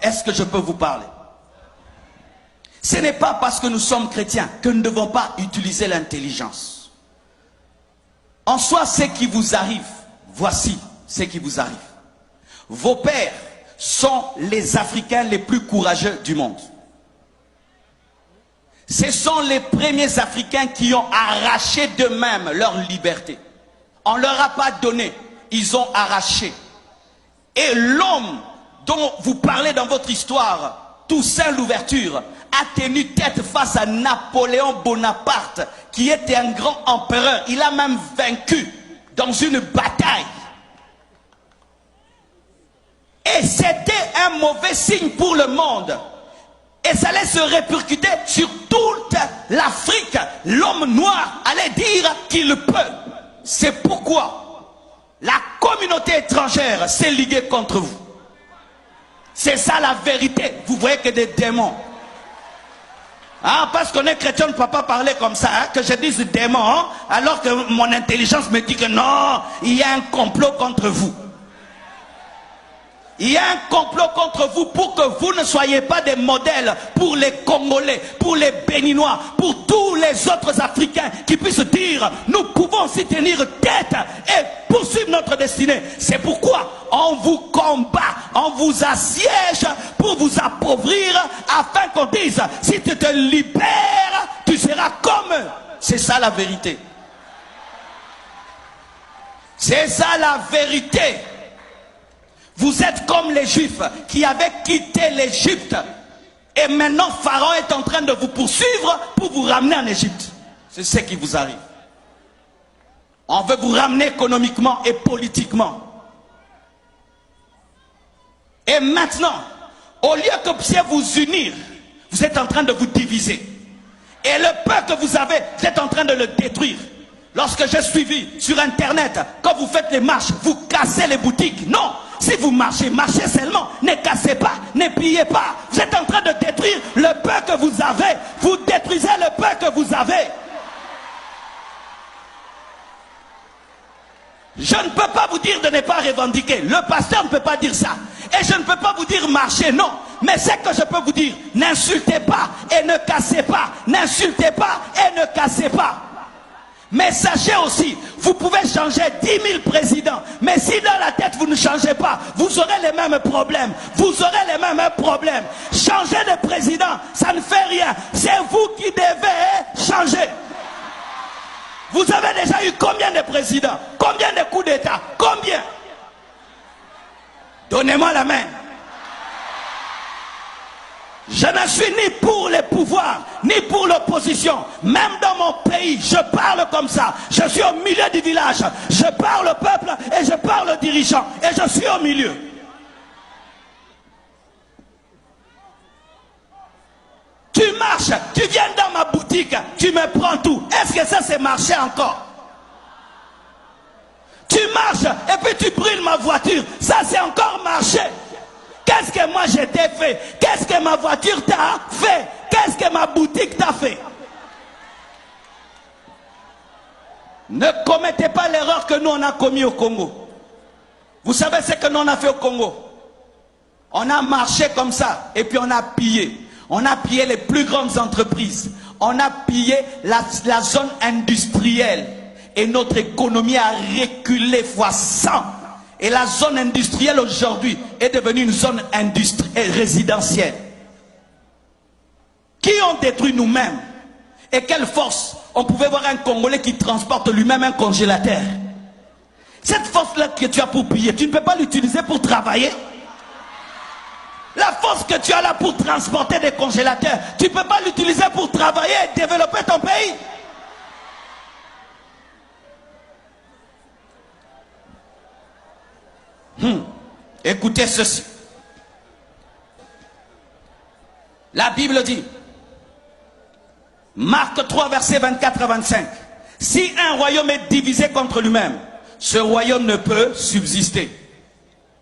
est-ce que je peux vous parler? Ce n'est pas parce que nous sommes chrétiens que nous ne devons pas utiliser l'intelligence. En soi, ce qui vous arrive, voici ce qui vous arrive. Vos pères sont les Africains les plus courageux du monde. Ce sont les premiers Africains qui ont arraché d'eux-mêmes leur liberté. On ne leur a pas donné, ils ont arraché. Et l'homme dont vous parlez dans votre histoire, Toussaint Louverture, a tenu tête face à Napoléon Bonaparte, qui était un grand empereur. Il a même vaincu dans une bataille. Et c'était un mauvais signe pour le monde. Et ça allait se répercuter sur toute l'Afrique. L'homme noir allait dire qu'il peut. C'est pourquoi la communauté étrangère s'est liguée contre vous. C'est ça la vérité. Vous voyez que des démons. Ah, parce qu'on est chrétien, on ne peut pas parler comme ça, hein, que je dise démon, hein, alors que mon intelligence me dit que non, il y a un complot contre vous. Il y a un complot contre vous pour que vous ne soyez pas des modèles pour les Congolais, pour les Béninois, pour tous les autres Africains qui puissent dire nous pouvons s'y tenir tête et poursuivre notre destinée. C'est pourquoi on vous combat, on vous assiège pour vous appauvrir afin qu'on dise si tu te libères, tu seras comme eux. C'est ça la vérité. C'est ça la vérité. Vous êtes comme les Juifs qui avaient quitté l'Égypte. Et maintenant, Pharaon est en train de vous poursuivre pour vous ramener en Égypte. C'est ce qui vous arrive. On veut vous ramener économiquement et politiquement. Et maintenant, au lieu que vous puissiez vous unir, vous êtes en train de vous diviser. Et le peu que vous avez, vous êtes en train de le détruire. Lorsque j'ai suivi sur Internet, quand vous faites les marches, vous cassez les boutiques. Non! Si vous marchez, marchez seulement. Ne cassez pas, ne pillez pas. Vous êtes en train de détruire le peu que vous avez. Vous détruisez le peu que vous avez. Je ne peux pas vous dire de ne pas revendiquer. Le pasteur ne peut pas dire ça. Et je ne peux pas vous dire marcher, non. Mais c'est que je peux vous dire, n'insultez pas et ne cassez pas. N'insultez pas et ne cassez pas. Mais sachez aussi, vous pouvez changer 10 000 présidents. Mais si dans la tête vous ne changez pas, vous aurez les mêmes problèmes. Vous aurez les mêmes problèmes. Changer de président, ça ne fait rien. C'est vous qui devez changer. Vous avez déjà eu combien de présidents? Combien de coups d'État? Combien? Donnez-moi la main. Je ne suis ni pour les pouvoirs, ni pour l'opposition. Même dans mon pays, je parle comme ça. Je suis au milieu du village. Je parle au peuple et je parle aux dirigeants. Et je suis au milieu. Tu marches, tu viens dans ma boutique, tu me prends tout. Est-ce que ça c'est marcher encore? Tu marches et puis tu brûles ma voiture. Ça c'est encore marcher. Qu'est-ce que moi je t'ai fait? Qu'est-ce que ma voiture t'a fait? Qu'est-ce que ma boutique t'a fait? Ne commettez pas l'erreur que nous on a commis au Congo. Vous savez ce que nous on a fait au Congo? On a marché comme ça et puis on a pillé. On a pillé les plus grandes entreprises. On a pillé la zone industrielle. Et notre économie a reculé fois 100. Et la zone industrielle aujourd'hui est devenue une zone résidentielle. Qui ont détruit nous-mêmes? Et quelle force? On pouvait voir un Congolais qui transporte lui-même un congélateur. Cette force-là que tu as pour piller, tu ne peux pas l'utiliser pour travailler. La force que tu as là pour transporter des congélateurs, tu ne peux pas l'utiliser pour travailler et développer ton pays. Écoutez ceci. La Bible dit, Marc 3, versets 24 à 25. Si un royaume est divisé contre lui-même, ce royaume ne peut subsister.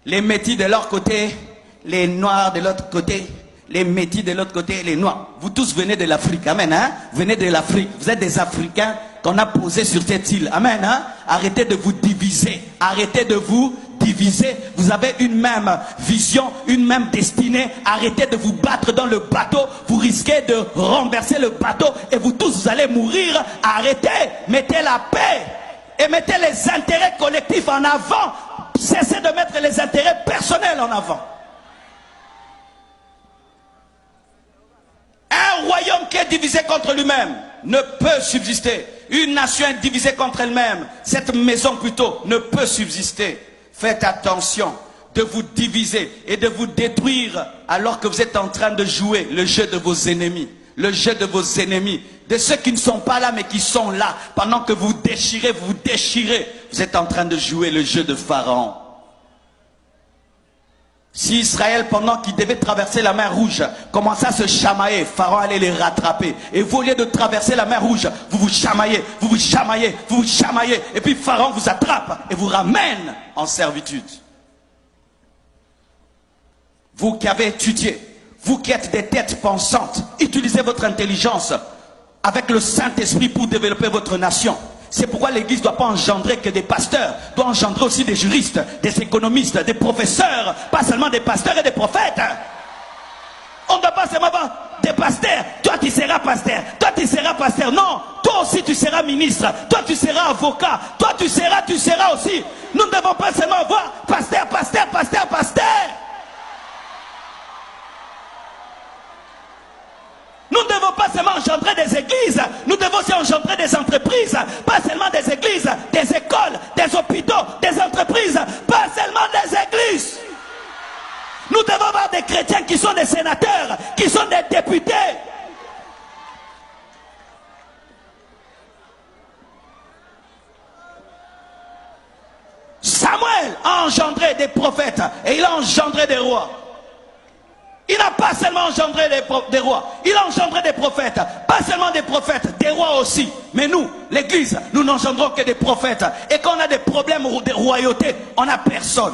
Les métis de leur côté, les noirs de l'autre côté, les métis de l'autre côté, les noirs. Vous tous venez de l'Afrique, amen, hein? Venez de l'Afrique. Vous êtes des Africains qu'on a posés sur cette île, amen, hein? Arrêtez de vous diviser. Arrêtez de vous diviser. divisés, vous avez une même vision, une même destinée. Arrêtez de vous battre dans le bateau, vous risquez de renverser le bateau et vous tous vous allez mourir. Arrêtez, mettez la paix et mettez les intérêts collectifs en avant. Cessez de mettre les intérêts personnels en avant. Un royaume qui est divisé contre lui-même ne peut subsister. Une nation divisée contre elle-même, cette maison plutôt, ne peut subsister. Faites attention de vous diviser et de vous détruire alors que vous êtes en train de jouer le jeu de vos ennemis. Le jeu de vos ennemis, de ceux qui ne sont pas là mais qui sont là. Pendant que vous déchirez, vous êtes en train de jouer le jeu de Pharaon. Si Israël, pendant qu'il devait traverser la mer Rouge, commençait à se chamailler, Pharaon allait les rattraper. Et vous, au lieu de traverser la mer Rouge, vous vous chamaillez, vous vous chamaillez, vous vous chamaillez. Et puis Pharaon vous attrape et vous ramène en servitude. Vous qui avez étudié, vous qui êtes des têtes pensantes, utilisez votre intelligence avec le Saint-Esprit pour développer votre nation. C'est pourquoi l'Église ne doit pas engendrer que des pasteurs, doit engendrer aussi des juristes, des économistes, des professeurs, pas seulement des pasteurs et des prophètes. On ne doit pas seulement avoir des pasteurs. Toi tu seras pasteur, toi tu seras pasteur. Non, toi aussi tu seras ministre, toi tu seras avocat, toi tu seras aussi. Nous ne devons pas seulement avoir pasteur, pasteur, pasteur, pasteur. Nous ne devons pas seulement engendrer des églises, nous devons aussi engendrer des entreprises, pas seulement des églises, des écoles, des hôpitaux, des entreprises, pas seulement des églises. Nous devons avoir des chrétiens qui sont des sénateurs, qui sont des députés. Samuel a engendré des prophètes et il a engendré des rois. Il n'a pas seulement engendré des rois, il a engendré des prophètes, pas seulement des prophètes, des rois aussi. Mais nous, l'Église, nous n'engendrons que des prophètes. Et quand on a des problèmes de royauté, on n'a personne.